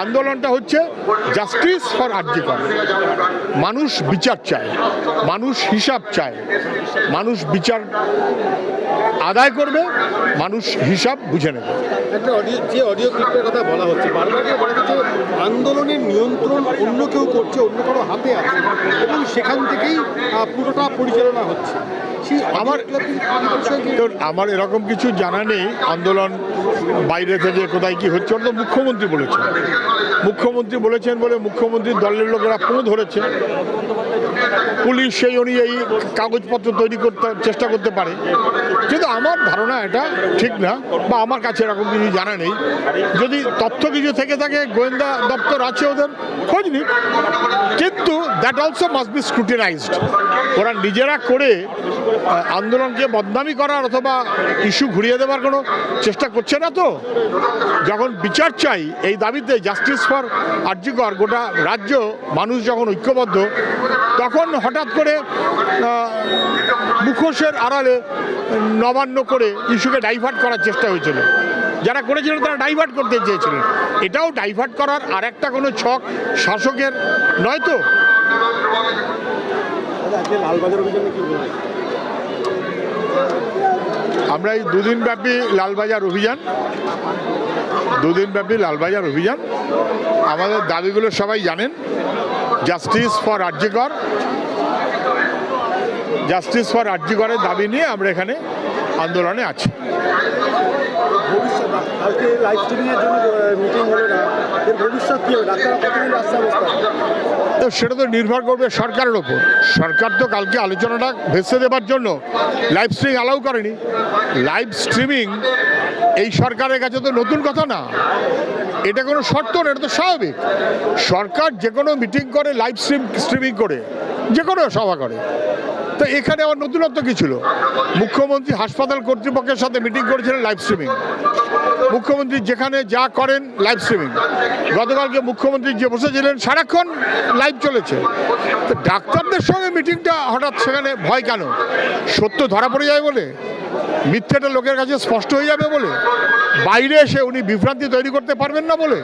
আন্দোলনটা হচ্ছে justice for আরজি কর। মানুষ বিচার চায়, মানুষ হিসাব চায়, মানুষ বিচার আদায় করবে, মানুষ হিসাব বুঝে নেবে। একটা অডিও ক্লিপের কথা বলা হচ্ছে, বারবার বলা হচ্ছে আন্দোলনের নিয়ন্ত্রণ অন্য কেউ করছে, অন্য কারো হাতে আছে এবং সেখান থেকেই পুরোটা পরিচালনা হচ্ছে। আমার এরকম কিছু জানা নেই আন্দোলন বাইরে থেকে কোথায় কি হচ্ছে। ওটা তো মুখ্যমন্ত্রী বলেছেন, মুখ্যমন্ত্রী বলেছেন বলে মুখ্যমন্ত্রীর দলের লোকেরা পুরো ধরেছে। পুলিশ সেই অনুযায়ী কাগজপত্র তৈরি করতে চেষ্টা করতে পারে, কিন্তু আমার ধারণা এটা ঠিক না, বা আমার কাছে এরকম কিছু জানা নেই। যদি তথ্য কিছু থেকে থাকে, গোয়েন্দা দপ্তর আছে, ওদের খোঁজ নিক, কিন্তু দ্যাট অলসো মাস্ট বি স্ক্রুটিনাইজড। ওরা নিজেরা করে আন্দোলনকে বদনামি করার অথবা ইস্যু ঘুরিয়ে দেওয়ার কোনো চেষ্টা করছে না তো। যখন বিচার চাই এই দাবিতে, জাস্টিস ফর আরজি কর, গোটা রাজ্য মানুষ যখন ঐক্যবদ্ধ, তখন হঠাৎ করে মুখোশের আড়ালে নবান্ন করে ইস্যুকে ডাইভার্ট করার চেষ্টা হয়েছিল। যারা করেছিলেন তারা ডাইভার্ট করতে চেয়েছিলেন। এটাও ডাইভার্ট করার আর একটা কোনো ছক শাসকের নয় তো। আমরা এই দুদিনব্যাপী লালবাজার অভিযান, আমাদের দাবিগুলো সবাই জানেন। জাস্টিস ফর আরজি কর, জাস্টিস ফর আরজি করের দাবি নিয়ে আমরা এখানে আন্দোলনে আছি। সেটা তো নির্ভর করবে সরকারের ওপর। সরকার তো কালকে আলোচনাটা ভেসে দেবার জন্য লাইভ স্ট্রিমিং অ্যালাউ করেনি। লাইভ স্ট্রিমিং এই সরকারের কাছে তো নতুন কথা না, এটা কোনো শর্ত না, এটা তো স্বাভাবিক। সরকার যে কোনো মিটিং করে লাইভ স্ট্রিমিং করে, যে কোনো সভা করে। তো এখানে আবার নতুনত্ব কী ছিল? মুখ্যমন্ত্রী হাসপাতাল কর্তৃপক্ষের সাথে মিটিং করেছিলেন লাইভ স্ট্রিমিং। মুখ্যমন্ত্রী যেখানে যা করেন লাইভ স্ট্রিমিং। গতকালকে মুখ্যমন্ত্রী যে বসেছিলেন সারাক্ষণ লাইভ চলেছে। তো ডাক্তারদের সঙ্গে মিটিংটা হঠাৎ সেখানে ভয় কেন? সত্য ধরা পড়ে যায় বলে? মিথ্যেটা লোকের কাছে স্পষ্ট হয়ে যাবে বলে? বাইরে এসে উনি বিভ্রান্তি তৈরি করতে পারবেন না বলে?